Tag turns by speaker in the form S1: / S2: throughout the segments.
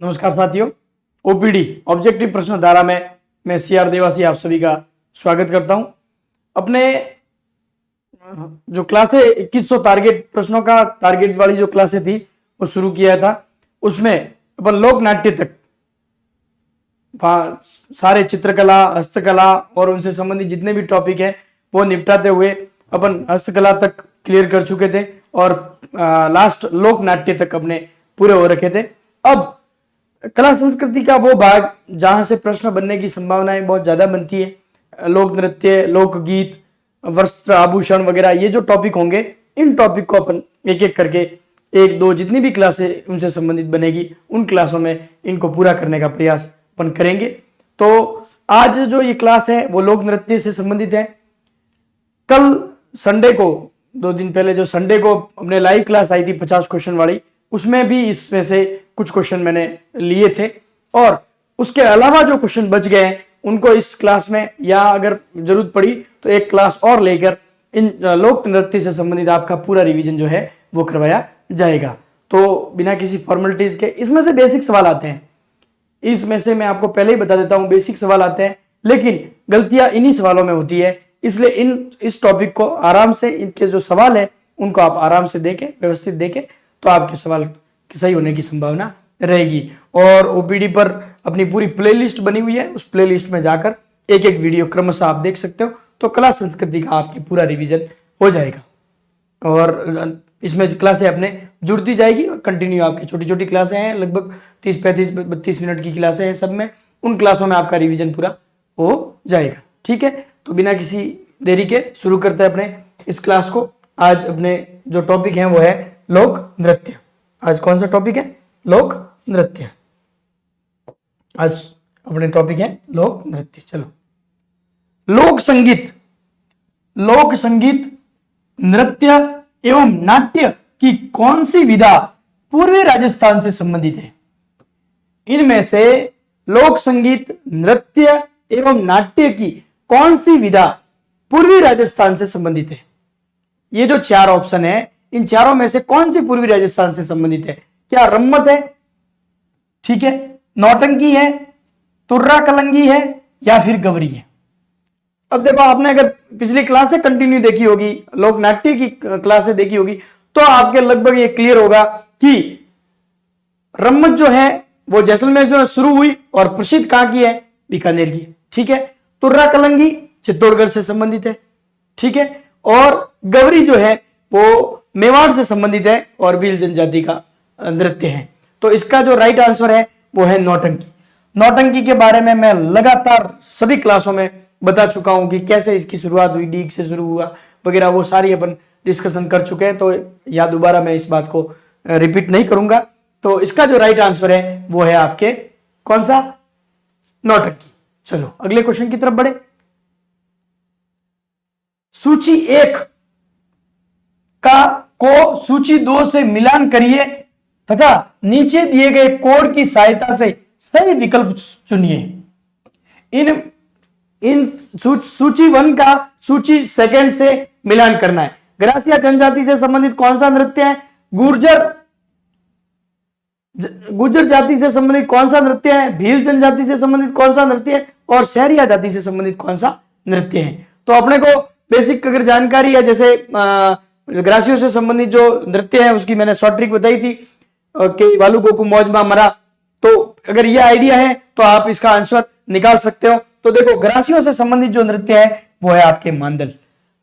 S1: नमस्कार साथियों, OPD objective प्रश्न धारा में मैं सीआर देवासी आप सभी का स्वागत करता हूं। अपने जो क्लास है 2100 टारगेट प्रश्नों का टारगेट वाली जो क्लासें थी वो शुरू किया था। उसमें अपन लोक नाट्य तक सारे चित्रकला, हस्तकला और उनसे संबंधित जितने भी टॉपिक है वो निपटाते हुए अपन हस्तकला तक क्लियर कर चुके थे और लास्ट लोक नाट्य तक अपने पूरे हो रखे थे। अब कला संस्कृति का वो भाग जहां से प्रश्न बनने की संभावनाएं बहुत ज्यादा बनती है। लोक नृत्य, लोकगीत, वस्त्र आभूषण वगैरह ये जो टॉपिक होंगे, इन टॉपिक को अपन एक एक करके एक दो जितनी भी क्लासें उनसे संबंधित बनेगी उन क्लासों में इनको पूरा करने का प्रयास अपन करेंगे। तो आज जो ये क्लास है वो लोक नृत्य से संबंधित है। कल संडे को, 2 दिन पहले जो संडे को अपने लाइव क्लास आई थी 50 क्वेश्चन वाली, उसमें भी इसमें से कुछ क्वेश्चन मैंने लिए थे और उसके अलावा जो क्वेश्चन बच गए हैं उनको इस क्लास में या अगर जरूरत पड़ी तो एक क्लास और लेकर इन लोक नृत्य से संबंधित आपका पूरा रिवीजन जो है वो करवाया जाएगा। तो बिना किसी फॉर्मेलिटीज के इसमें से बेसिक सवाल आते हैं। इसमें से मैं आपको पहले ही बता देता हूं, बेसिक सवाल आते हैं, लेकिन गलतियां इन्हीं सवालों में होती है। इसलिए इस टॉपिक को आराम से, इनके जो सवाल है उनको आप आराम से देखें, व्यवस्थित देखें, तो आपके सवाल सही होने की संभावना रहेगी। और ओपीडी पर अपनी पूरी प्लेलिस्ट बनी हुई है, उस प्लेलिस्ट में जाकर एक एक वीडियो क्रमशः आप देख सकते हो, तो कला संस्कृति का आपकी पूरा रिवीजन हो जाएगा। और इसमें क्लासें अपने जुड़ती जाएगी और कंटिन्यू आपकी छोटी छोटी क्लासें हैं, लगभग 30, 35, 32 मिनट की क्लासें हैं सब में। उन क्लासों में आपका रिवीजन पूरा हो जाएगा। ठीक है, तो बिना किसी देरी के शुरू करते हैं अपने इस क्लास को। आज अपने जो टॉपिक है वो है लोक नृत्य। आज कौन सा टॉपिक है? लोक नृत्य। आज अपने टॉपिक है लोक नृत्य। चलो, लोक संगीत, लोक संगीत, नृत्य एवं नाट्य की कौन सी विधा पूर्वी राजस्थान से संबंधित है? इनमें से लोक संगीत, नृत्य एवं नाट्य की कौन सी विधा पूर्वी राजस्थान से संबंधित है? ये जो 4 ऑप्शन है, इन चारों में से कौन सी पूर्वी राजस्थान से संबंधित है? क्या रम्मत है, ठीक है, नौटंकी है, तुर्रा कलंगी है या फिर गवरी है? अब देखो, आपने अगर पिछली क्लासें कंटिन्यू देखी होगी, लोक नाट्य की क्लासें देखी होगी, तो आपके लगभग ये क्लियर होगा कि रम्मत जो है वो जैसलमेर से शुरू हुई और प्रसिद्ध कहां की है? बीकानेर की। ठीक है, तुर्रा कलंगी चित्तौड़गढ़ से संबंधित है। ठीक है, और गवरी जो है वो मेवाड़ से संबंधित है और भील जनजाति का नृत्य है। तो इसका जो राइट आंसर है वो है नौटंकी। नौटंकी के बारे में मैं लगातार सभी क्लासों में बता चुका हूं कि कैसे इसकी शुरुआत हुई, डीग से शुरू हुआ वगैरह, वो सारी अपन डिस्कशन कर चुके हैं, तो या दोबारा मैं इस बात को रिपीट नहीं करूंगा। तो इसका जो राइट आंसर है वो है आपके कौन सा? नौटंकी। चलो अगले क्वेश्चन की तरफ बढ़े। सूची 1 को सूची 2 से मिलान करिए तथा नीचे दिए गए कोड की सहायता से सही विकल्प चुनिए। इन सूची 1 का सूची 2 से मिलान करना है। ग्रासिया जनजाति से संबंधित कौन सा नृत्य है? गुर्जर जाति से संबंधित कौन सा नृत्य है? भील जनजाति से संबंधित कौन सा नृत्य है? और शहरिया जाति से संबंधित कौन सा नृत्य है? तो अपने को बेसिक अगर जानकारी है, जैसे ग्रासियों से संबंधित जो नृत्य है उसकी मैंने शॉर्ट ट्रिक बताई थी कि वालू गोकू मौज में मरा, तो अगर ये आइडिया है तो आप इसका आंसर निकाल सकते हो। तो देखो, ग्रासियों से संबंधित जो नृत्य है वो है आपके मांदल।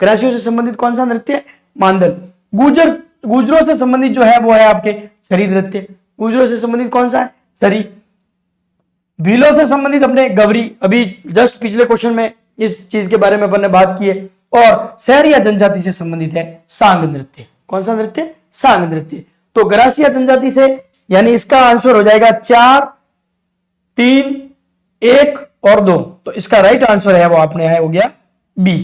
S1: ग्रासियों से संबंधित कौन सा नृत्य है? मांदल। गुजरों से संबंधित जो है वो है आपके छरी नृत्य। गुजरों से संबंधित कौन सा है? छरी। भीलों से संबंधित अपने गवरी, अभी जस्ट पिछले क्वेश्चन में इस चीज के बारे में अपन ने बात की है। और शहरिया जनजाति से संबंधित है सांग नृत्य। कौन सा नृत्य? सांग नृत्य। तो ग्रासिया जनजाति से, यानी इसका आंसर हो जाएगा 4, 3, 1 और 2। तो इसका राइट आंसर है वो आपने है हो गया बी।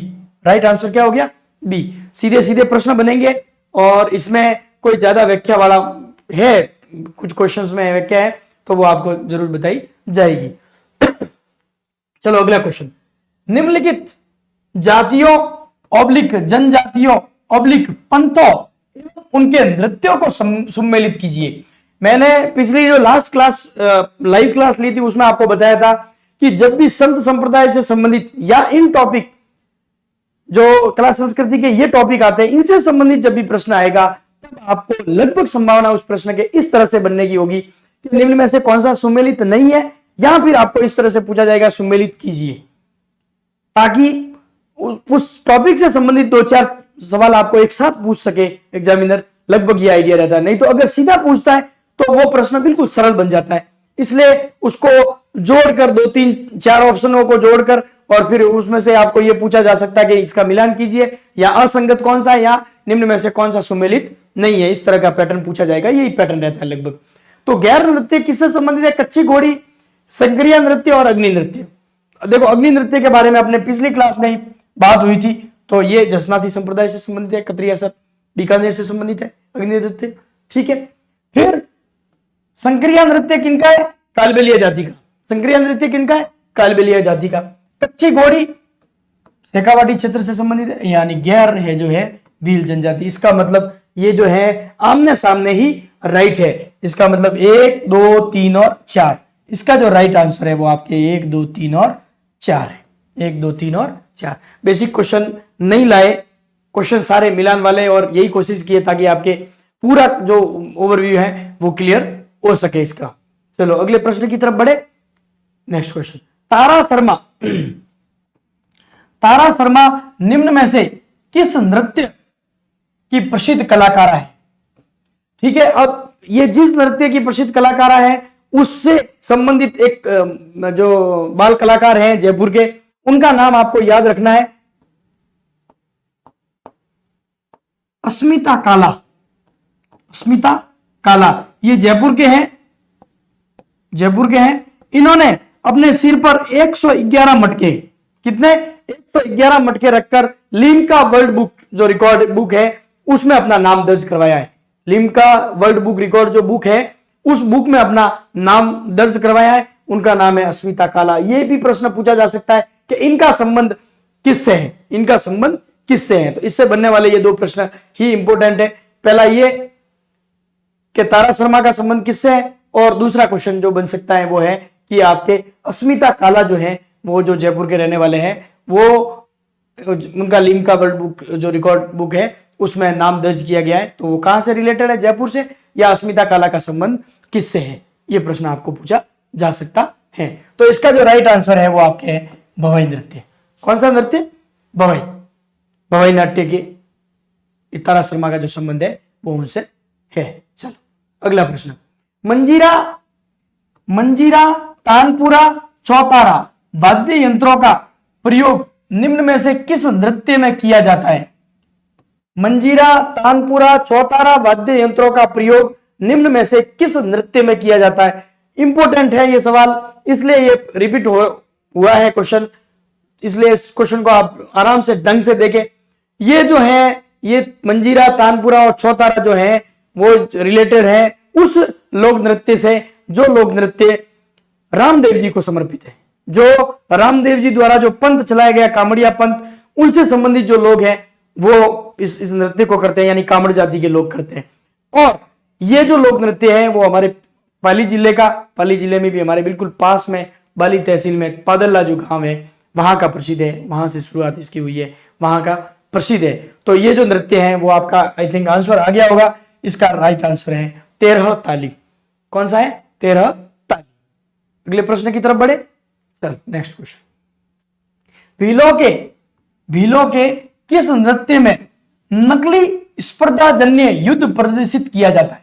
S1: राइट आंसर क्या हो गया? बी। सीधे सीधे प्रश्न बनेंगे और इसमें कोई ज्यादा व्याख्या वाला है, कुछ क्वेश्चंस में व्याख्या है तो वो आपको जरूर बताई जाएगी। चलो अगला क्वेश्चन। निम्नलिखित जातियों ऑब्लिक जनजातियों ऑब्लिक पंथों उनके नृत्यों को सम्मिलित कीजिए। मैंने पिछली जो लास्ट क्लास लाइव क्लास ली थी उसमें आपको बताया था कि जब भी संत संप्रदाय से संबंधित या इन टॉपिक जो कला संस्कृति के ये टॉपिक आते हैं इनसे संबंधित जब भी प्रश्न आएगा तब आपको लगभग संभावना उस प्रश्न के इस तरह से बनने की होगी कि निम्न में से कौन सा सुमेलित नहीं है, या फिर आपको इस तरह से पूछा जाएगा सुमेलित कीजिए, ताकि उस टॉपिक से संबंधित 2-4 सवाल आपको एक साथ पूछ सके एग्जामिनर। लगभग ये आइडिया रहता है। नहीं तो अगर सीधा पूछता है तो वो प्रश्न बिल्कुल सरल बन जाता है। इसलिए उसको जोड़कर 2-3-4 ऑप्शनों को जोड़कर और फिर उसमें से आपको ये पूछा जा सकता है कि इसका मिलान कीजिए, या असंगत कौन सा है, या निम्न में से कौन सा सुमेलित नहीं है। इस तरह का पैटर्न पूछा जाएगा, यही पैटर्न रहता है लगभग। तो गैर नृत्य किससे संबंधित है? कच्ची घोड़ी, संक्रिया नृत्य और अग्नि नृत्य। देखो अग्नि नृत्य के बारे में अपने पिछली क्लास में ही बात हुई थी, तो ये जसनाथी संप्रदाय से संबंधित है, कतरिया सब बीकानेर से संबंधित है अग्नि नृत्य। ठीक है, फिर संक्रिया नृत्य किनका है? कालबेलिया जाति का। संक्रिया नृत्य किनका है? कालबेलिया जाति का। कच्ची घोड़ी शेखावाटी क्षेत्र से संबंधित है, यानी गैर है जो है भील जनजाति। इसका मतलब ये जो है आमने सामने ही राइट है। इसका मतलब 1, 2, 3 और 4। इसका जो राइट आंसर है वो आपके 1, 2, 3 और 4 है। 1, 2, 3 और 4। बेसिक क्वेश्चन नहीं लाए, क्वेश्चन सारे मिलान वाले, और यही कोशिश की है ताकि आपके पूरा जो ओवरव्यू है वो क्लियर हो सके इसका। चलो अगले प्रश्न की तरफ बढ़े। नेक्स्ट क्वेश्चन, तारा शर्मा। तारा शर्मा निम्न में से किस नृत्य की प्रसिद्ध कलाकारा है? ठीक है, अब ये जिस नृत्य की प्रसिद्ध कलाकारा है उससे संबंधित एक जो बाल कलाकार हैं जयपुर के, उनका नाम आपको याद रखना है, अस्मिता काला। अस्मिता काला ये जयपुर के हैं, जयपुर के हैं। इन्होंने अपने सिर पर 111 मटके, कितने? 111 मटके रखकर लिम्का वर्ल्ड बुक जो रिकॉर्ड बुक है उसमें अपना नाम दर्ज करवाया है। लिम्का वर्ल्ड बुक रिकॉर्ड जो बुक है उस बुक में अपना नाम दर्ज करवाया है। उनका नाम है अस्मिता काला। यह भी प्रश्न पूछा जा सकता है कि इनका संबंध किससे है, इनका संबंध किससे है। तो इससे बनने वाले ये 2 प्रश्न ही इंपॉर्टेंट है। पहला ये कि तारा शर्मा का संबंध किससे है, और दूसरा क्वेश्चन जो बन सकता है वो है कि आपके अस्मिता काला जो है वो जो जयपुर के रहने वाले हैं, वो उनका लिम्का वर्ल्ड बुक जो रिकॉर्ड बुक है उसमें नाम दर्ज किया गया है। तो वो कहां से रिलेटेड है, जयपुर से, या अस्मिता काला का संबंध किससे है? ये प्रश्न आपको पूछा जा सकता है। तो इसका जो राइट आंसर है वो आपके है भवाई नृत्य। कौन सा नृत्य? भवाई। भवाई नाट्य के तारा शर्मा का जो संबंध है वो उनसे है। चलो अगला प्रश्न, मंजीरा, मंजीरा, तानपुरा, चौतारा वाद्य यंत्रों का प्रयोग निम्न में से किस नृत्य में किया जाता है? मंजीरा, तानपुरा, चौतारा वाद्य यंत्रों का प्रयोग निम्न में से किस नृत्य में किया जाता है? इंपॉर्टेंट है ये सवाल, इसलिए ये रिपीट हुआ है क्वेश्चन, इसलिए इस क्वेश्चन को आप आराम से ढंग से देखें। ये जो है ये मंजीरा, तानपुरा और चौतारा जो है वो रिलेटेड है उस लोक नृत्य से जो लोक नृत्य रामदेव जी को समर्पित है। जो रामदेव जी द्वारा जो पंथ चलाया गया कामड़िया पंथ, उनसे संबंधित जो लोग हैं वो इस नृत्य को करते हैं, यानी कामड़ जाति के लोग करते हैं। और ये जो लोक नृत्य है वो हमारे पाली जिले का, पाली जिले में भी हमारे बिल्कुल पास में बाली तहसील में पादल्ला जो गांव है वहां का प्रसिद्ध है, वहां से शुरुआत इसकी हुई है, वहां का प्रसिद्ध है। तो ये जो नृत्य है वो आपका आई थिंक आंसर आ गया होगा। इसका राइट आंसर है 13 ताली। कौन सा है? 13 ताली। अगले प्रश्न की तरफ बढ़े। चल नेक्स्ट क्वेश्चन, भीलों के किस नृत्य में नकली स्पर्धाजन्य युद्ध प्रदर्शित किया जाता है?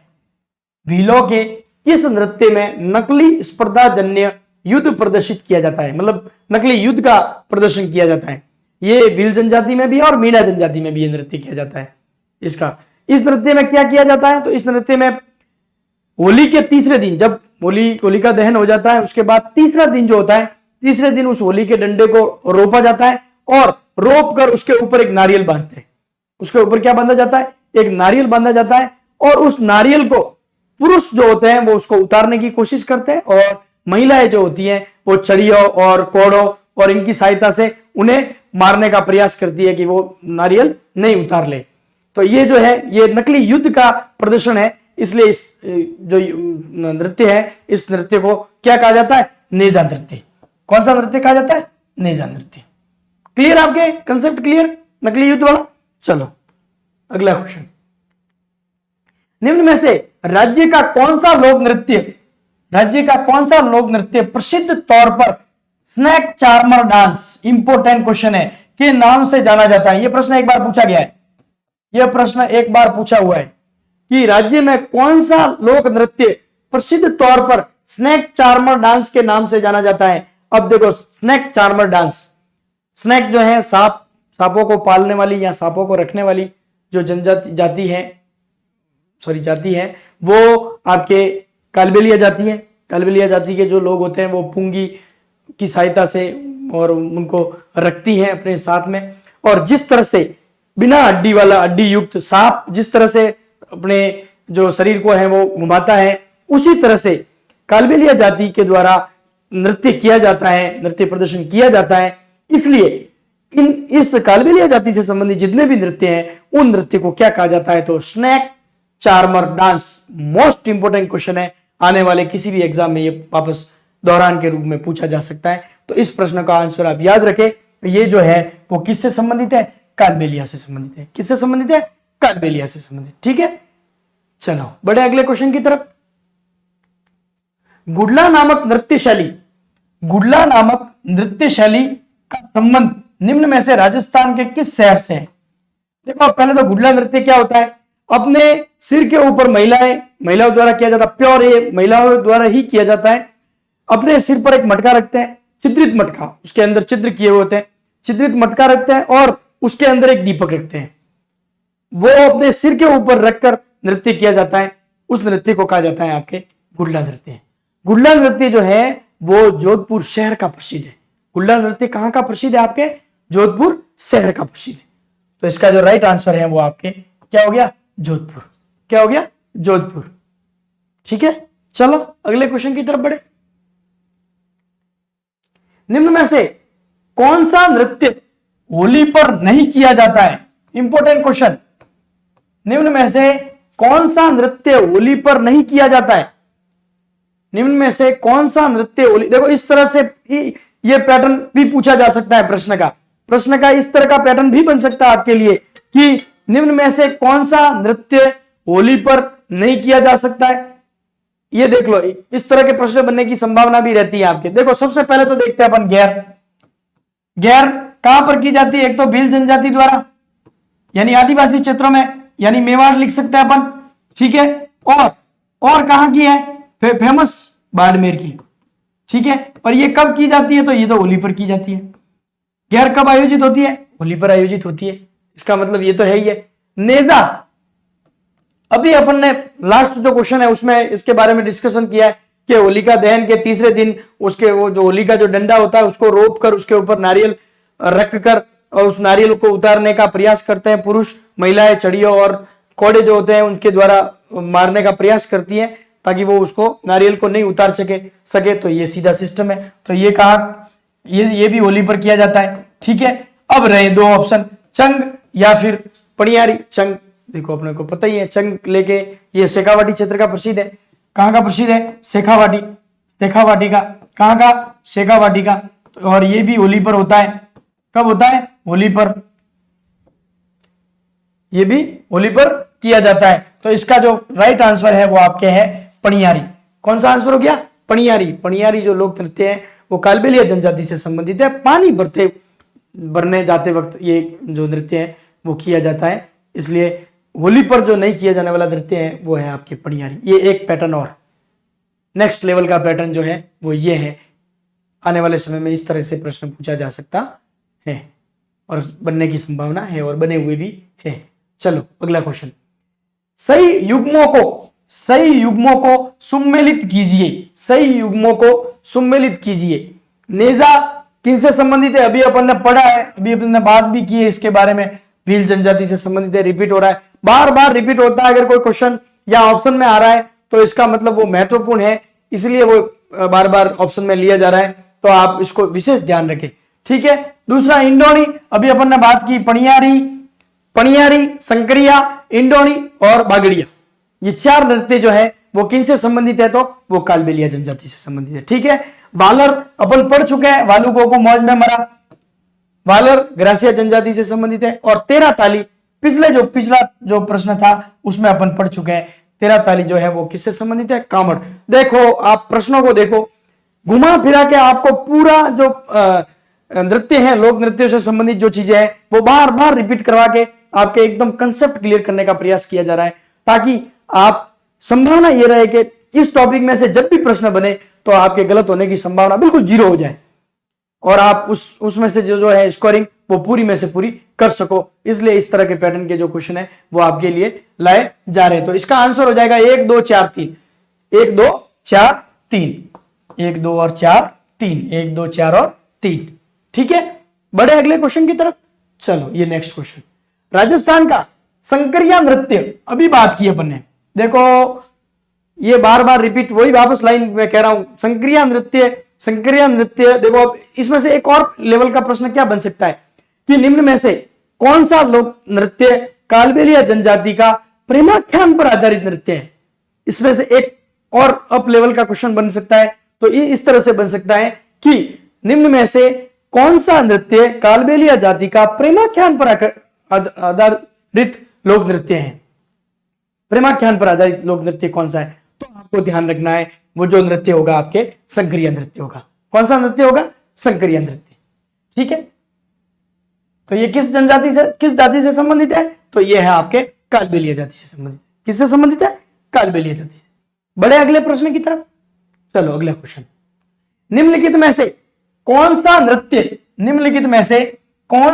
S1: भीलों के किस नृत्य में नकली स्पर्धाजन्य युद्ध प्रदर्शित किया जाता है, मतलब नकली युद्ध का प्रदर्शन किया जाता है? ये भील जनजाति में भी और मीणा जनजाति में भी ये नृत्य किया जाता है। इस नृत्य में क्या किया जाता है? तो इस नृत्य में होली के तीसरे दिन, जब होलिका दहन हो जाता है उसके बाद तीसरा दिन जो होता है, तीसरे दिन उस होली के डंडे को रोपा जाता है और रोप कर उसके ऊपर एक नारियल बांधते हैं। उसके ऊपर क्या बांधा जाता है? एक नारियल बांधा जाता है, और उस नारियल को पुरुष जो होते हैं वो उसको उतारने की कोशिश करते हैं, और महिलाएं जो होती हैं वो छड़ियों और कोड़ों और इनकी सहायता से उन्हें मारने का प्रयास करती है कि वो नारियल नहीं उतार ले। तो ये जो है ये नकली युद्ध का प्रदर्शन है। इसलिए इस जो नृत्य है, इस नृत्य को क्या कहा जाता है? नेजा नृत्य। कौन सा नृत्य कहा जाता है? नेजा नृत्य। क्लियर? आपके कंसेप्ट क्लियर? नकली युद्ध वाला। चलो अगला क्वेश्चन, निम्न में से राज्य का कौन सा लोक नृत्य प्रसिद्ध तौर पर snake charmer dance, important question है, के नाम से जाना जाता है? यह प्रश्न एक बार पूछा गया है, यह प्रश्न एक बार पूछा हुआ है कि राज्य में कौन सा लोक नृत्य प्रसिद्ध तौर पर स्नैक चार्मर डांस के नाम से जाना जाता है? अब देखो, स्नैक चार्मर डांस, स्नैक जो है सांपों को पालने वाली या सांपों को रखने वाली जो जाति है, वो आपके कालबेलिया जाति है। कालबेलिया जाति के जो लोग होते हैं वो पुंगी की सहायता से और उनको रखती है अपने साथ में। और जिस तरह से बिना हड्डी वाला, हड्डी युक्त सांप जिस तरह से अपने जो शरीर को है वो घुमाता है, उसी तरह से कालबेलिया जाति के द्वारा नृत्य किया जाता है, नृत्य प्रदर्शन किया जाता है। इसलिए इस कालबेलिया जाति से संबंधित जितने भी नृत्य हैं, उन नृत्य को क्या कहा जाता है? तो snake charmer dance. Most important question है, आने वाले किसी भी एग्जाम में ये वापस दोहरान के रूप में पूछा जा सकता है। तो इस प्रश्न का आंसर आप याद रखें, ये जो है वो किससे संबंधित है? कालबेलिया से संबंधित है। किससे संबंधित है? कालबेलिया से संबंधित। ठीक है, चलो बढ़े अगले क्वेश्चन की तरफ। गुडला नामक नृत्य शैली का संबंध निम्न में से राजस्थान के किस शहर से है? देखो, पहले तो गुडला नृत्य क्या होता है? अपने सिर के ऊपर महिलाओं द्वारा किया जाता है, प्योर ये महिलाओं द्वारा ही किया जाता है। अपने सिर पर एक मटका रखते हैं, चित्रित मटका, उसके अंदर चित्र किए हुए होते हैं, चित्रित मटका रखते हैं और उसके अंदर एक दीपक रखते हैं। वो अपने सिर के ऊपर रखकर नृत्य किया जाता है। उस नृत्य को कहा जाता है आपके गुडला नृत्य। गुडला नृत्य जो है वो जोधपुर शहर का प्रसिद्ध है। गुडला नृत्य कहां का प्रसिद्ध है? आपके जोधपुर शहर का प्रसिद्ध है। तो इसका जो राइट आंसर है वो आपके क्या हो गया? जोधपुर। क्या हो गया? जोधपुर। ठीक है, चलो अगले क्वेश्चन की तरफ बढ़े। निम्न में से कौन सा नृत्य होली पर नहीं किया जाता है? Important question. निम्न में से कौन सा नृत्य होली पर नहीं किया जाता है? निम्न में से कौन सा नृत्य होली, देखो इस तरह से ये पैटर्न भी पूछा जा सकता है प्रश्न का इस तरह का पैटर्न भी बन सकता है आपके लिए कि निम्न में से कौन सा नृत्य होली पर नहीं किया जा सकता है। ये देख लो, इस तरह के प्रश्न बनने की संभावना भी रहती है आपके। देखो, सबसे पहले तो देखते हैं अपन गैर कहां पर की जाती है? एक तो भील जनजाति द्वारा, यानी आदिवासी क्षेत्रों में, यानी मेवाड़ लिख सकते हैं अपन। ठीक है, और कहां की है? फेमस बाड़मेर की। ठीक है, और ये कब की जाती है? तो ये तो होली पर की जाती है। गैर कब आयोजित होती है? होली पर आयोजित होती है। इसका मतलब ये तो है ही है। नेजा, अभी अपन ने लास्ट जो क्वेश्चन है उसमें इसके बारे में डिस्कशन किया है कि होलिका दहन के तीसरे दिन उसके वो जो होली का जो डंडा होता है उसको रोप कर उसके ऊपर नारियल रख कर और उस नारियल को उतारने का प्रयास करते हैं पुरुष। महिलाएं छड़ियों और कोड़े जो होते हैं उनके द्वारा मारने का प्रयास करती हैं ताकि वो उसको नारियल को नहीं उतार सके। तो ये सीधा सिस्टम है। तो ये कहा ये भी होली पर किया जाता है। ठीक है, अब रहे दो ऑप्शन, चंग या फिर पणियारी। चंग देखो अपने को पता ही है, चंग लेके ये शेखावाटी क्षेत्र का प्रसिद्ध है। कहां का प्रसिद्ध है? शेखावाटी का। कहां का? शेखावाटी का। और ये भी होली पर होता है। कब होता है? होली पर। ये भी होली पर किया जाता है। तो इसका जो राइट आंसर है वो आपके है पणियारी। कौन सा आंसर हो गया? पणियारी जो लोक नृत्य है वो कालबेलिया जनजाति से संबंधित है। पानी भरने जाते वक्त ये जो नृत्य है वो किया जाता है। इसलिए होली पर जो नहीं किया जाने वाला नृत्य है वो है आपके पणियारी। ये एक पैटर्न और नेक्स्ट लेवल का पैटर्न जो है वो ये है। आने वाले समय में इस तरह से प्रश्न पूछा जा सकता है और बनने की संभावना है और बने हुए भी है। चलो अगला क्वेश्चन, सही युग्मों को सुम्मेलित कीजिए। नेजा किनसे संबंधित है? अभी अपन ने पढ़ा है, अभी अपन ने बात भी की है इसके बारे में। भील जनजाति से संबंधित है। रिपीट हो रहा है, बार बार रिपीट होता है। अगर कोई क्वेश्चन या ऑप्शन में आ रहा है तो इसका मतलब वो महत्वपूर्ण है, इसलिए वो बार बार ऑप्शन में लिया जा रहा है। तो आप इसको विशेष ध्यान रखें। ठीक है, दूसरा इंडोनी, अभी अपन ने बात की पणियारी, संकरिया, इंडोनी और बागड़िया। ये 4 नृत्य जो है वो किनसे संबंधित है, तो वो कालबेलिया जनजाति से संबंधित है। ठीक है, वालर अपन पढ़ चुके हैं, वालुकों को मौज में मरा, वालर ग्रासिया जनजाति से संबंधित है। और 13 ताली पिछला जो प्रश्न था उसमें अपन पढ़ चुके हैं, 13 ताली जो है वो किससे संबंधित है, कामड़। देखो आप प्रश्नों को देखो, घुमा फिरा के आपको पूरा जो नृत्य है, लोक नृत्यों से संबंधित जो चीजें हैं वो बार बार रिपीट करवा के आपके एकदम कंसेप्ट क्लियर करने का प्रयास किया जा रहा है, ताकि आप संभावना ये रहे कि इस टॉपिक में से जब भी प्रश्न बने तो आपके गलत होने की संभावना बिल्कुल 0 हो जाए और आप उसमें से जो है स्कोरिंग वो पूरी में से पूरी कर सको। इसलिए इस तरह के पैटर्न के जो क्वेश्चन है वो आपके लिए लाए जा रहे हैं। तो इसका आंसर हो जाएगा 1 2 4 3, 1 2 4 3, 1 2 और 4 3, 1 2 4 और 3। ठीक है, बड़े अगले क्वेश्चन की तरफ। चलो ये नेक्स्ट क्वेश्चन, राजस्थान का संकरिया नृत्य, अभी बात की अपन ने, देखो ये बार बार रिपीट, वही वापस लाइन में कह रहा हूं, संकरिया नृत्य। देखो अब इसमें से एक और लेवल का प्रश्न क्या बन सकता है कि निम्न में से कौन सा लोक नृत्य कालबेलिया जनजाति का प्रेमाख्यान पर आधारित नृत्य है। इसमें से एक और अप लेवल का क्वेश्चन बन सकता है, तो ये इस तरह से बन सकता है कि निम्न में से कौन सा नृत्य कालबेलिया जाति का प्रेमाख्यान पर आधारित लोक नृत्य है। प्रेमाख्यान पर आधारित लोक नृत्य कौन सा है, तो आपको ध्यान रखना है वो जो नृत्य होगा आपके संकरिया नृत्य होगा। कौन सा नृत्य होगा, संकरिया नृत्य। ठीक है, तो ये किस जाति से संबंधित है, तो ये है आपके कालबेलिया जाति से संबंधित। किससे संबंधित है, कालबेलिया जाति से। बड़े अगले प्रश्न की तरफ। चलो अगला क्वेश्चन, निम्नलिखित में से कौन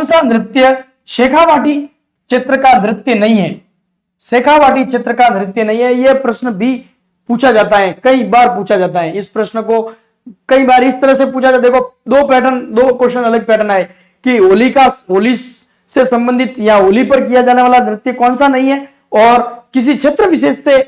S1: सा नृत्य शेखावाटी चित्र का नृत्य नहीं है। शेखावाटी चित्र का नृत्य नहीं है, यह प्रश्न भी पूछा जाता है, कई बार पूछा जाता है। इस प्रश्न को कई बार इस तरह से पूछा जाता है। देखो दो क्वेश्चन अलग पैटर्न आए कि होली से संबंधित या होली पर किया जाने वाला नृत्य कौन सा नहीं है, और किसी क्षेत्र विशेष से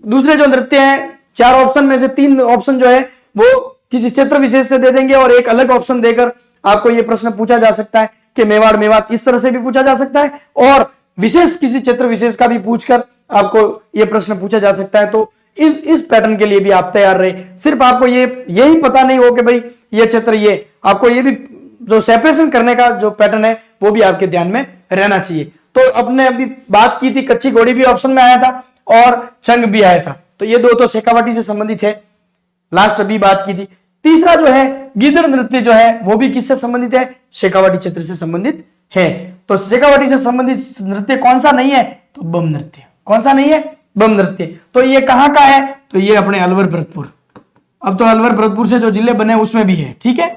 S1: दूसरे जो नृत्य हैं, 4 ऑप्शन में से 3 ऑप्शन जो है वो किसी क्षेत्र विशेष से दे देंगे और एक अलग ऑप्शन देकर आपको यह प्रश्न पूछा जा सकता है कि मेवाड़, इस तरह से भी पूछा जा सकता है, और विशेष किसी क्षेत्र विशेष का भी पूछकर आपको यह प्रश्न पूछा जा सकता है। तो इस पैटर्न के लिए भी आप तैयार रहे। सिर्फ आपको यही पता नहीं हो कि भाई ये क्षेत्र, ये आपको ये भी जो सेपरेशन करने का जो पैटर्न है वो भी आपके ध्यान में रहना चाहिए। तो अपने अभी बात की थी, कच्ची घोड़ी भी ऑप्शन में आया था और चंग भी आया था, तो ये दो तो शेखावाटी से संबंधित है, लास्ट अभी बात की थी। तीसरा जो है गीदड़ नृत्य जो है वो भी किससे संबंधित है, शेखावाटी क्षेत्र से संबंधित है। तो शेखावाटी से संबंधित नृत्य कौन सा नहीं है, तो बम नृत्य। कौन सा नहीं है, बम नृत्य। तो ये कहां का है, तो ये अपने अलवर भरतपुर। अब तो अलवर भरतपुर से जो जिले बने उसमें भी है। ठीक है,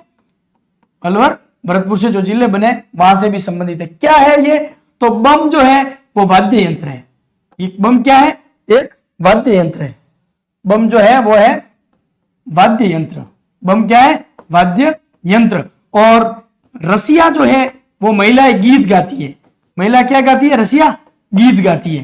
S1: अलवर भरतपुर से जो जिले बने वहां से भी संबंधित है। क्या है ये, तो बम जो है वो वाद्य यंत्र है। बम क्या है, एक वाद्य यंत्र है। बम जो है वो है वाद्य यंत्र। बम क्या है, वाद्य यंत्र। और रसिया जो है वो महिलाएं गीत गाती है। महिला क्या गाती है, रसिया गीत गाती है।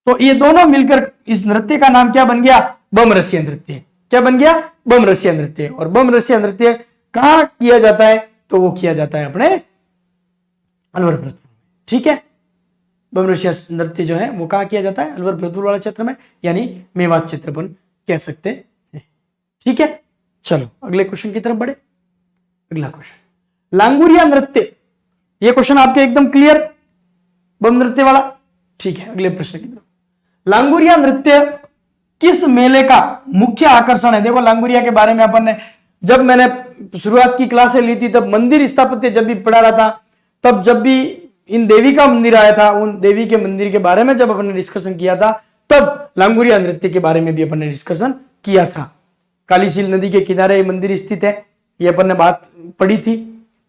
S1: तो ये दोनों मिलकर इस नृत्य का नाम क्या बन गया, बम रसिया नृत्य। क्या बन गया, बम रसिया नृत्य। और बम रसिया नृत्य कहां किया जाता है, तो वो किया जाता है अपने अलवर भरतपुर। ठीक है, बम रसिया नृत्य जो है वो कहां किया जाता है, अलवर भरतपुर वाला क्षेत्र में, यानी मेवात क्षेत्र पर कह सकते हैं। ठीक है, चलो अगले क्वेश्चन की तरफ बढ़े। अगला क्वेश्चन, लांगुरिया नृत्य। ये क्वेश्चन आपके एकदम क्लियर, बम नृत्य वाला। ठीक है, अगले प्रश्न की तरफ। लांगुरिया नृत्य किस मेले का मुख्य आकर्षण है। देखो लांगुरिया के बारे में अपन ने, जब मैंने शुरुआत की क्लासें ली थी, तब मंदिर स्थापत्य जब भी पढ़ा रहा था, तब जब भी इन देवी का मंदिर आया था, उन देवी के मंदिर के बारे में जब अपन ने डिस्कशन किया था, तब लांगुरिया नृत्य के बारे में भी अपन ने डिस्कशन किया था। कालीसील नदी के किनारे ये मंदिर स्थित है, ये अपन ने बात पढ़ी थी।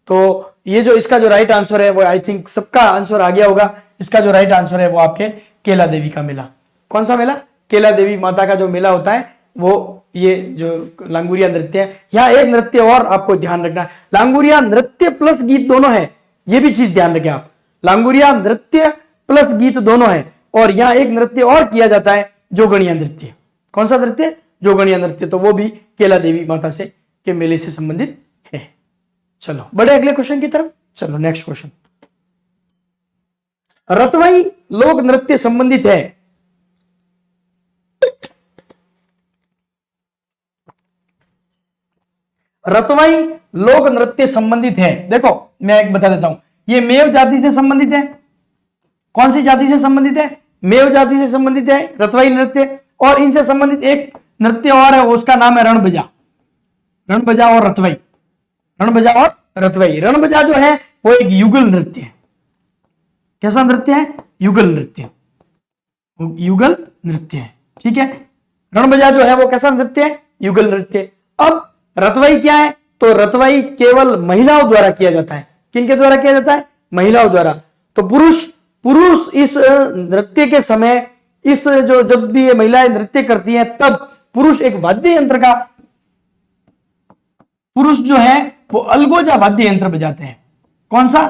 S1: तो ये जो इसका जो राइट आंसर है वो, आई थिंक सबका आंसर आ गया होगा। इसका जो राइट आंसर है वो आपके केला देवी का मेला। कौन सा मेला, केला देवी माता का जो मेला होता है वो, ये जो लांगुरिया नृत्य है। यहाँ एक नृत्य और आपको ध्यान रखना है, लांगुरिया नृत्य प्लस गीत दोनों है, ये भी चीज ध्यान रखें आप। लांगुरिया नृत्य प्लस गीत दोनों है। और यहाँ एक नृत्य और किया जाता है, जोगणिया नृत्य। कौन सा नृत्य, जोगणिया नृत्य। तो वो भी केला देवी माता से के मेले से संबंधित है। चलो बड़े अगले क्वेश्चन की तरफ। चलो नेक्स्ट क्वेश्चन, रतवई लोक नृत्य संबंधित है रतवाई लोक नृत्य संबंधित है? देखो मैं एक बता देता हूं, ये मेव जाति से संबंधित है। कौन सी जाति से संबंधित है? मेव जाति से संबंधित है रतवाई नृत्य। और इनसे संबंधित एक नृत्य और है, उसका नाम है रणबजा। रणबजा और रतवाई, रणबजा और रतवाई। रणबजा जो है वो एक युगल नृत्य है। कैसा नृत्य है? युगल नृत्य, युगल नृत्य है। ठीक है, रणबजा जो है वो कैसा नृत्य है? युगल नृत्य। अब रतवाई क्या है? तो रतवाई केवल महिलाओं द्वारा किया जाता है। किनके द्वारा किया जाता है? महिलाओं द्वारा। तो पुरुष इस नृत्य के समय, इस जो जब भी ये महिलाएं नृत्य करती हैं तब पुरुष एक वाद्य यंत्र का, पुरुष जो है वो अलगोजा वाद्य यंत्र बजाते हैं। कौन सा?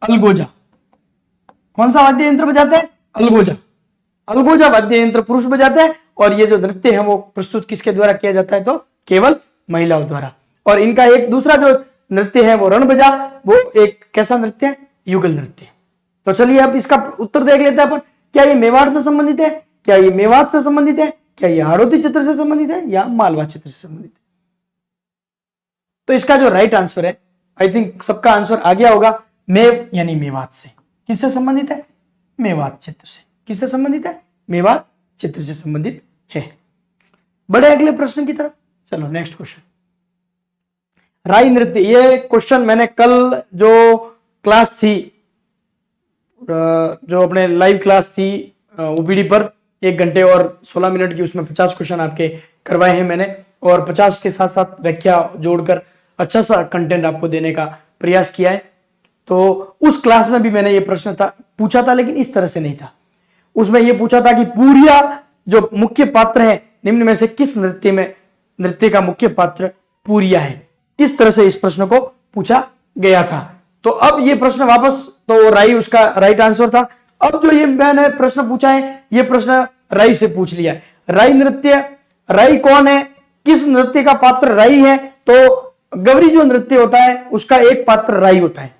S1: अलगोजा। कौन सा वाद्य यंत्र बजाते हैं? अलगोजा। अलगोजा वाद्य यंत्र पुरुष बजाते हैं। और ये जो नृत्य है वो प्रस्तुत किसके द्वारा किया जाता है? तो केवल महिलाओं द्वारा। और इनका एक दूसरा जो नृत्य है वो रणबजा, वो एक कैसा नृत्य है? युगल नृत्य। तो चलिए अब इसका उत्तर देख लेते हैं अपन। क्या ये मेवाड़ से संबंधित है? क्या ये मेवात से संबंधित है? क्या ये हाड़ौती चित्र से संबंधित है या मालवा चित्र से संबंधित है? तो इसका जो राइट आंसर है, आई थिंक सबका आंसर आ गया होगा, मेव यानी मेवात से। किससे संबंधित है? मेवात चित्र से। किससे संबंधित है? मेवात चित्र से संबंधित है। बड़े अगले प्रश्न की तरफ। चलो नेक्स्ट क्वेश्चन, राई नृत्य। ये क्वेश्चन मैंने कल जो क्लास थी, जो अपने लाइव क्लास थी ओपीडी पर 1 घंटे और 16 मिनट की, उसमें 50 क्वेश्चन आपके करवाए हैं मैंने, और 50 के साथ साथ व्याख्या जोड़कर अच्छा सा कंटेंट आपको देने का प्रयास किया है। तो उस क्लास में भी मैंने ये प्रश्न पूछा था, लेकिन इस तरह से नहीं था। उसमें यह पूछा था कि पूरिया जो मुख्य पात्र है निम्न में से किस नृत्य का मुख्य पात्र पूरिया है? इस तरह से इस प्रश्न को पूछा गया था। तो अब ये प्रश्न वापस, तो राई उसका राइट आंसर था। अब जो ये मैंने प्रश्न पूछा है, ये प्रश्न राई से पूछ लिया है। राई नृत्य, राई कौन है? किस नृत्य का पात्र राई है? तो गौरी जो नृत्य होता है उसका एक पात्र राई होता है।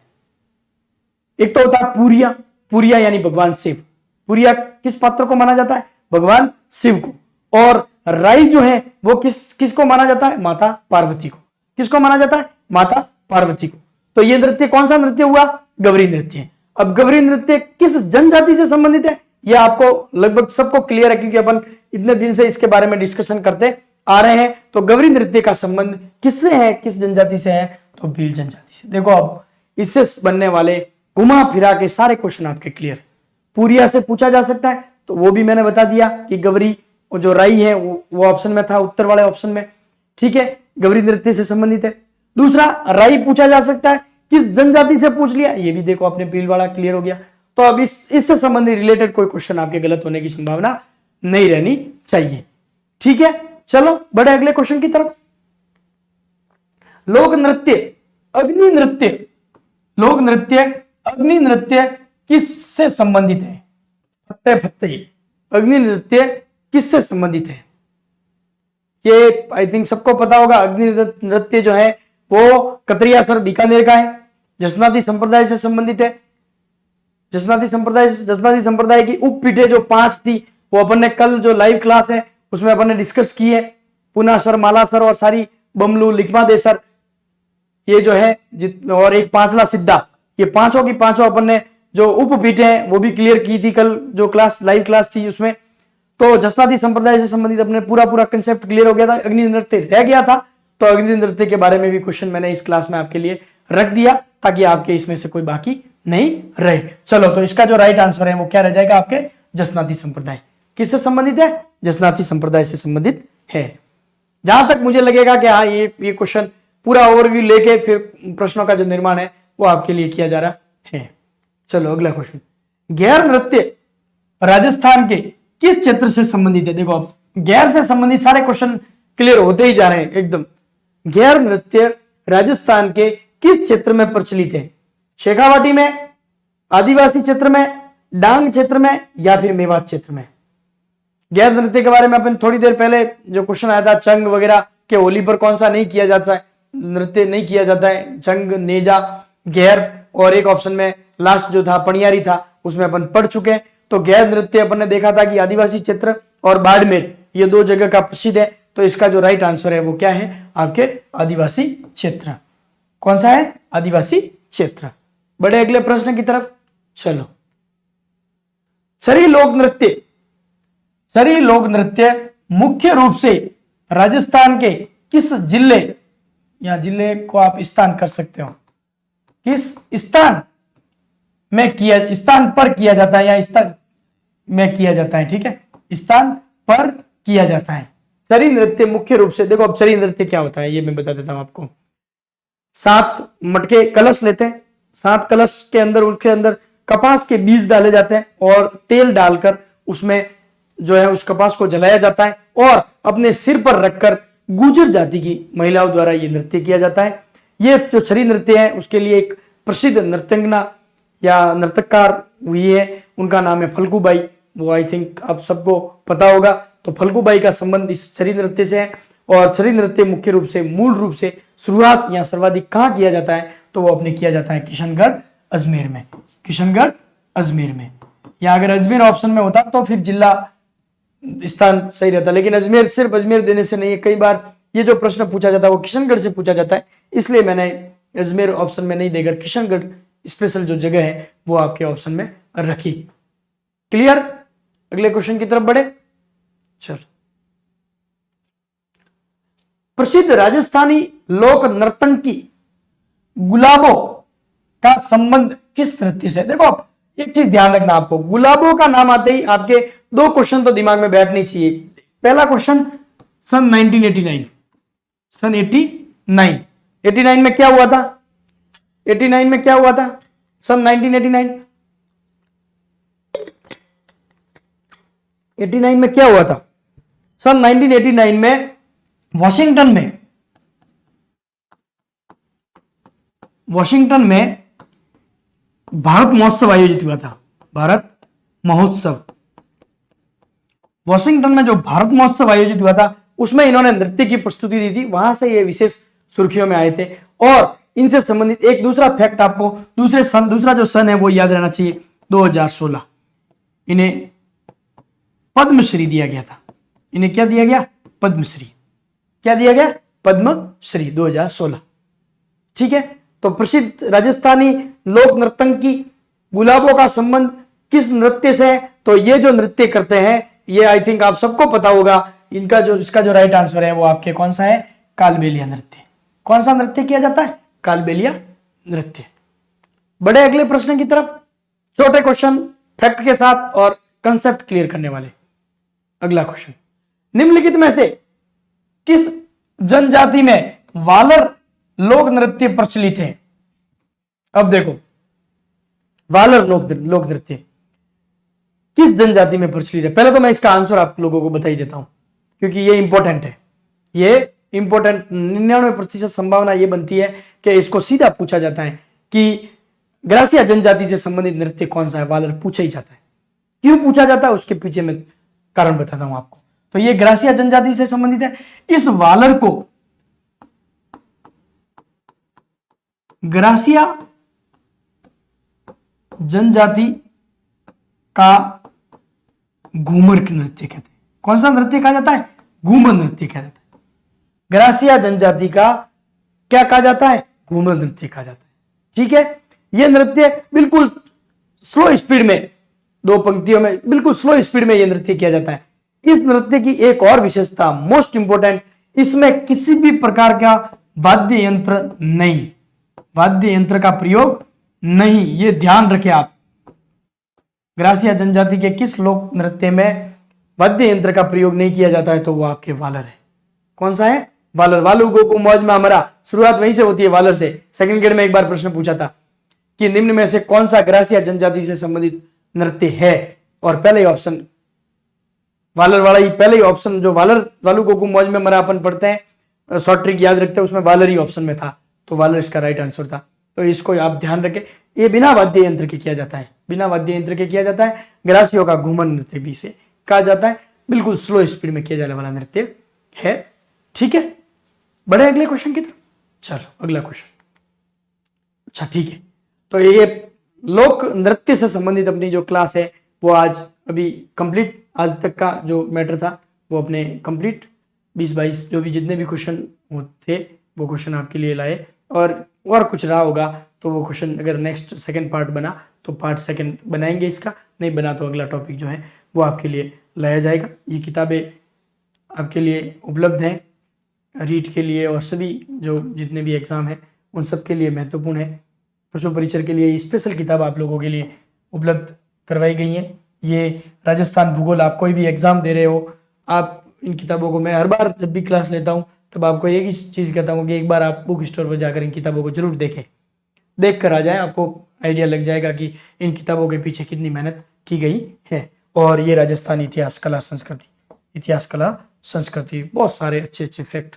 S1: एक तो होता है पूरिया, पूरिया यानी भगवान शिव। पूरिया किस पात्र को माना जाता है? भगवान शिव को। और राई जो है वो किसको माना जाता है? माता पार्वती को। किसको माना जाता है? माता पार्वती को। तो ये नृत्य कौन सा नृत्य हुआ? गौरी नृत्य। अब गौरी नृत्य किस जनजाति से संबंधित है? यह आपको लगभग सबको क्लियर है, क्योंकि अपन इतने दिन से इसके बारे में डिस्कशन करते आ रहे हैं। तो गौरी नृत्य का संबंध किससे है? किस जनजाति से है? तो भील जनजाति से। देखो अब इससे बनने वाले घुमा फिरा के सारे क्वेश्चन आपके क्लियर। पूरिया से पूछा जा सकता है, तो वो भी मैंने बता दिया कि गौरी जो राई है वो ऑप्शन में था, उत्तर वाले ऑप्शन में। ठीक है, गौरी नृत्य से संबंधित है। दूसरा, राई पूछा जा सकता है, किस जनजाति से पूछ लिया, ये भी देखो अपने भील वाला क्लियर हो गया। तो अब इससे संबंधित रिलेटेड कोई क्वेश्चन आपके गलत होने की संभावना नहीं रहनी चाहिए। ठीक है, चलो बढ़े अगले क्वेश्चन की तरफ। लोक नृत्य, अग्नि नृत्य। लोक नृत्य, अग्नि नृत्य किससे संबंधित है? फत्ते फत्ते। अग्नि नृत्य किससे संबंधित है? ये आई थिंक सबको पता होगा। अग्नि नृत्य जो है वो कतरिया सर बीकानेर का है, जसनाती संप्रदाय से संबंधित है। जसनाती संप्रदाय की उप पीठे जो 5 थी, वो अपन ने कल जो लाइव क्लास है उसमें अपन ने डिस्कस की है। पुना सर, माला सर और सारी बमलू, लिखमा दे सर, ये जो है और एक पांचला सिद्धा, ये पांचों की पांचों अपन ने जो उप पीठे हैं वो भी क्लियर की थी कल जो क्लास लाइव क्लास थी उसमें। तो जसनाती संप्रदाय से संबंधित अपने पूरा कंसेप्ट क्लियर हो गया था। अग्नि नृत्य रह गया था, तो अग्नि नृत्य के बारे में भी क्वेश्चन मैंने इस क्लास में आपके लिए रख दिया, ताकि आपके इसमें से कोई बाकी नहीं रहे। चलो, तो इसका जो राइट आंसर है वो क्या रह जाएगा आपके? जसनाती संप्रदाय। किससे संबंधित है? जसनाती संप्रदाय से संबंधित है। जहां तक मुझे लगेगा कि हाँ, ये क्वेश्चन पूरा ओवरव्यू लेके फिर प्रश्नों का जो निर्माण है वो आपके लिए किया जा रहा है। चलो अगला क्वेश्चन, गैर नृत्य राजस्थान के किस क्षेत्र से संबंधित है? देखो अब गैर से संबंधित सारे क्वेश्चन क्लियर होते ही जा रहे हैं एकदम। गैर नृत्य राजस्थान के किस क्षेत्र में प्रचलित है? शेखावाटी में, आदिवासी क्षेत्र में, डांग क्षेत्र में, या फिर मेवात क्षेत्र में? गैर नृत्य के बारे में अपन थोड़ी देर पहले जो क्वेश्चन आया था, चंग वगैरह के होली पर कौन सा नहीं किया जाता है, नृत्य नहीं किया जाता है, चंग, नेजा, गैर, और एक ऑप्शन में लास्ट जो था पणियारी था, उसमें अपन पढ़ चुके हैं। तो गैर नृत्य अपन ने देखा था कि आदिवासी क्षेत्र और बाड़मेर, ये 2 जगह का प्रसिद्ध है। तो इसका जो राइट आंसर है वो क्या है आपके आदिवासी क्षेत्र। कौन सा है? आदिवासी क्षेत्र। बड़े अगले प्रश्न की तरफ चलो। छरी लोक नृत्य मुख्य रूप से राजस्थान के किस जिले, या जिले को आप स्थान कर सकते हो, किस स्थान पर किया जाता है, या स्थान में किया जाता है, ठीक है, स्थान पर किया जाता है। छरी नृत्य मुख्य रूप से, देखो अब छरी नृत्य क्या होता है ये मैं बता देता हूं आपको। 7 मटके कलश लेते हैं, 7 कलश के अंदर, उनके अंदर कपास के बीज डाले जाते हैं और तेल डालकर उसमें जो है उस कपास को जलाया जाता है और अपने सिर पर रखकर गुर्जर जाति की महिलाओं द्वारा ये नृत्य किया जाता है। ये जो छरी नृत्य है उसके लिए एक प्रसिद्ध नर्तंगना या नर्तककार हुई है, उनका नाम है फल्गुबाई। वो आई थिंक आप सबको पता होगा। तो फल्गुबाई का संबंध इस छरी नृत्य से है। और छरी नृत्य मुख्य रूप से, मूल रूप से शुरुआत या सर्वाधिक कहाँ किया जाता है, तो वो अपने किया जाता है किशनगढ़ अजमेर में। किशनगढ़ अजमेर में, या अगर अजमेर ऑप्शन में होता तो फिर जिला स्थान सही रहता, लेकिन अजमेर सिर्फ अजमेर देने से नहीं है। कई बार ये जो प्रश्न पूछा जाता है वो किशनगढ़ से पूछा जाता है, इसलिए मैंने अजमेर ऑप्शन में नहीं देकर किशनगढ़ स्पेशल जो जगह है वो आपके ऑप्शन में रखी। क्लियर? अगले क्वेश्चन की तरफ बढ़े। चलो, प्रसिद्ध राजस्थानी लोक नर्तकी गुलाबों का संबंध किस नृत्य से? देखो एक चीज ध्यान रखना आपको, गुलाबों का नाम आते ही आपके 2 क्वेश्चन तो दिमाग में बैठने चाहिए। पहला क्वेश्चन सन 1989, सन 89 में क्या हुआ था? 89 में क्या हुआ था? सन 1989 में क्या हुआ था? सन 1989 में वॉशिंगटन में भारत महोत्सव आयोजित हुआ था। भारत महोत्सव, वॉशिंगटन में जो भारत महोत्सव आयोजित हुआ था उसमें इन्होंने नृत्य की प्रस्तुति दी थी, वहां से ये विशेष सुर्खियों में आए थे। और इनसे संबंधित एक दूसरा फैक्ट आपको, दूसरा जो सन है वो याद रहना चाहिए, 2016 इन्हें पद्मश्री दिया गया था। इन्हें क्या दिया गया? पद्मश्री। क्या दिया गया? पद्मश्री 2016। ठीक है, तो प्रसिद्ध राजस्थानी लोक नर्तकी गुलाबों का संबंध किस नृत्य से है? तो ये जो नृत्य करते हैं ये आई थिंक आप सबको पता होगा। इसका जो राइट आंसर है वो आपके कौन सा है? कालबेलिया नृत्य। कौन सा नृत्य किया जाता है? कालबेलिया नृत्य। बड़े अगले प्रश्न की तरफ, छोटे क्वेश्चन फैक्ट के साथ और कंसेप्ट क्लियर करने वाले। अगला क्वेश्चन, निम्नलिखित में से किस जनजाति में वालर लोक नृत्य प्रचलित है? अब देखो, वालर लोक नृत्य किस जनजाति में प्रचलित है? पहले तो मैं इसका आंसर आप लोगों को बता ही देता हूं क्योंकि ये इंपॉर्टेंट है। ये इंपॉर्टेंट 99% संभावना ये बनती है कि इसको सीधा पूछा जाता है कि ग्रासिया जनजाति से संबंधित नृत्य कौन सा है, वालर पूछा ही जाता है। क्यों पूछा जाता है उसके पीछे मैं कारण बताता हूं आपको। तो ये ग्रासिया जनजाति से संबंधित है। इस वालर को ग्रासिया जनजाति का घूमर नृत्य कहते हैं। कौन सा नृत्य कहा जाता है? घूमर नृत्य कहा जाता है। ग्रासिया जनजाति का क्या कहा जाता है? घूमर नृत्य कहा जाता है। ठीक है, यह नृत्य बिल्कुल स्लो स्पीड में, 2 पंक्तियों में बिल्कुल स्लो स्पीड में यह नृत्य किया जाता है। इस नृत्य की एक और विशेषता, मोस्ट इंपोर्टेंट, इसमें किसी भी प्रकार का वाद्य यंत्र नहीं, वाद्य यंत्र का प्रयोग नहीं। ये ध्यान रखें आप। ग्रासिया जनजाति के किस लोक नृत्य में वाद्य यंत्र का प्रयोग नहीं किया जाता है? तो वो आपके वालर है। कौन सा है? वालर। वालू को मौज में हमारा, शुरुआत वहीं से होती है, वालर से। सेकंड ग्रेड में एक बार प्रश्न पूछा था कि निम्न में से कौन सा ग्रासिया जनजाति से संबंधित नृत्य है, और पहले ऑप्शन वालर वाला ही, पहले ही ऑप्शन जो वालू को मौज में मरा अपन पढ़ते हैं, शॉर्ट ट्रिक याद रखते हैं, उसमें वालर ही ऑप्शन में था, तो वालर इसका राइट आंसर था। तो इसको आप ध्यान रखें। ये बिना वाद्य यंत्र के किया जाता है, बिना वाद्य यंत्र के किया जाता है। ग्रासियों का घूमर नृत्य भी इसे कहा जाता है। बिल्कुल स्लो स्पीड में किया जाने वाला नृत्य है। ठीक है, बड़े अगले क्वेश्चन की तरफ। चलो अगला क्वेश्चन। अच्छा ठीक है, तो ये लोक नृत्य से संबंधित अपनी जो क्लास है वो आज अभी कंप्लीट, आज तक का जो मैटर था वो अपने कंप्लीट। 20-22 जो भी जितने भी क्वेश्चन थे वो क्वेश्चन आपके लिए लाए। और कुछ रहा होगा तो वो क्वेश्चन अगर नेक्स्ट सेकंड पार्ट बना तो पार्ट सेकंड बनाएंगे इसका, नहीं बना तो अगला टॉपिक जो है वो आपके लिए लाया जाएगा। ये किताबें आपके लिए उपलब्ध हैं रीट के लिए, और सभी जो जितने भी एग्ज़ाम हैं उन सब के लिए महत्वपूर्ण है। प्रश्न परीक्षण के लिए स्पेशल किताब आप लोगों के लिए उपलब्ध करवाई गई है। ये राजस्थान भूगोल, आप कोई भी एग्ज़ाम दे रहे हो, आप इन किताबों को, मैं हर बार जब भी क्लास लेता हूँ तब आपको एक ही चीज़ कहता हूँ कि एक बार आप बुक स्टोर पर जाकर इन किताबों को जरूर देखें, देख कर आ जाए, आपको आइडिया लग जाएगा कि इन किताबों के पीछे कितनी मेहनत की गई है। और ये राजस्थान इतिहास कला संस्कृति बहुत सारे अच्छे अच्छे फैक्ट,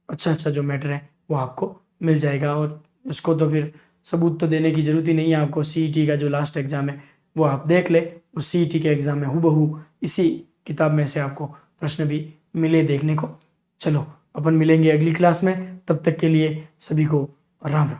S1: अच्छा जो मैटर है वो आपको मिल जाएगा। और इसको तो फिर सबूत तो देने की जरूरत ही नहीं है आपको। सीईटी का जो लास्ट एग्जाम है वो आप देख ले, उस सीईटी के एग्जाम में हूबहू इसी किताब में से आपको प्रश्न भी मिले देखने को। चलो अपन मिलेंगे अगली क्लास में, तब तक के लिए सभी को राम राम।